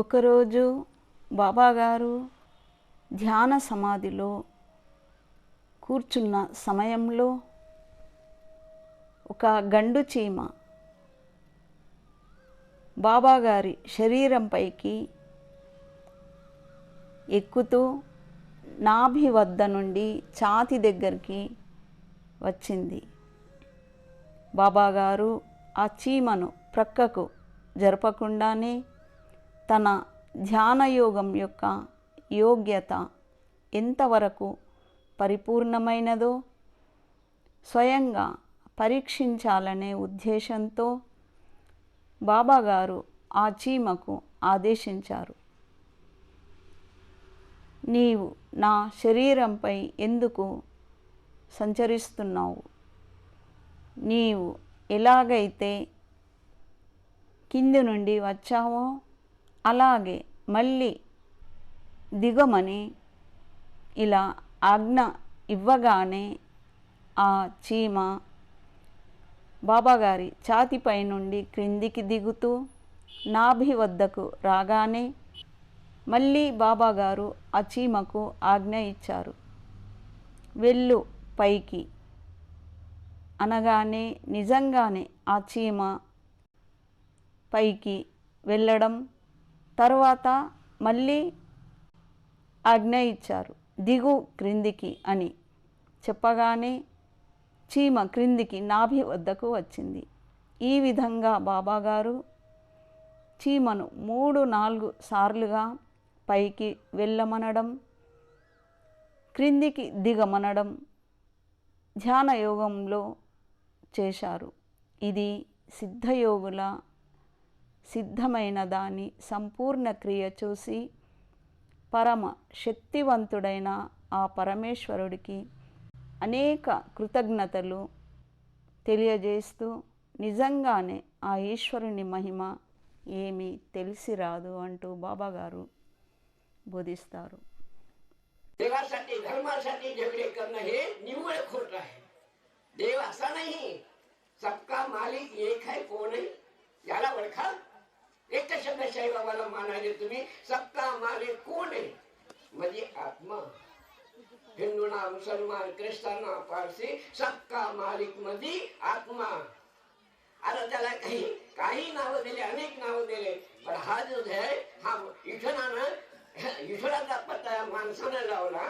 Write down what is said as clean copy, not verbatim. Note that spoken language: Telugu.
ఒకరోజు బాబాగారు ధ్యాన సమాధిలో కూర్చున్న సమయంలో ఒక గండు చీమ బాబాగారి శరీరంపైకి ఎక్కుతూ నాభి వద్ద నుండి ఛాతీ దగ్గరికి వచ్చింది. బాబాగారు ఆ చీమను ప్రక్కకు జరపకుండానే తన ధ్యానయోగం యొక్క యోగ్యత ఎంతవరకు పరిపూర్ణమైనదో స్వయంగా పరీక్షించాలనే ఉద్దేశంతో బాబాగారు ఆ చీమకు ఆదేశించారు. నీవు నా శరీరంపై ఎందుకు సంచరిస్తున్నావు? నీవు ఎలాగైతే కింది నుండి వచ్చావో అలాగే మళ్ళీ దిగమని ఇలా ఆజ్ఞ ఇవ్వగానే ఆ చీమ బాబాగారి ఛాతీపై నుండి క్రిందికి దిగుతూ నాభి వద్దకు రాగానే మళ్ళీ బాబాగారు ఆ చీమకు ఆజ్ఞ ఇచ్చారు, వెళ్ళు పైకి అనగానే నిజంగానే ఆ చీమ పైకి వెళ్ళడం, తర్వాత మళ్ళీ ఆజ్ఞ ఇచ్చారు, దిగు క్రిందికి అని చెప్పగానే చీమ క్రిందికి నాభి వద్దకు వచ్చింది. ఈ విధంగా బాబాగారు చీమను 3-4 సార్లుగా పైకి వెళ్ళమనడం, క్రిందికి దిగమనడం ధ్యానయోగంలో చేశారు. ఇది సిద్ధయోగుల సిద్ధమైన దాని సంపూర్ణ క్రియ చూసి పరమ శక్తివంతుడైన ఆ పరమేశ్వరుడికి అనేక కృతజ్ఞతలు తెలియజేస్తూ నిజంగానే ఆ ఈశ్వరుని మహిమ ఏమీ తెలిసిరాదు అంటూ బాబాగారు బోధిస్తారు. देवासाठी धर्मासाठी झगडे करणं हे निव्वळ खोट आहे. देव असा नाही, सबका मालिक एक है, कोण आहे याला ओळखा. एक शब्द साईबाबाला मानायले तुम्ही, सबका मालिक कोण आहे म्हणजे आत्मा. हिंदूंना, मुसलमान, ख्रिस्तांना, पारसी सबका मालिक म्हणजे आत्मा. आता त्याला काही नावं दिले, अनेक नावं दिले, पण हा जो आहे हा ईश्वरानं ईश्वराचा पत्ता माणसानं लावला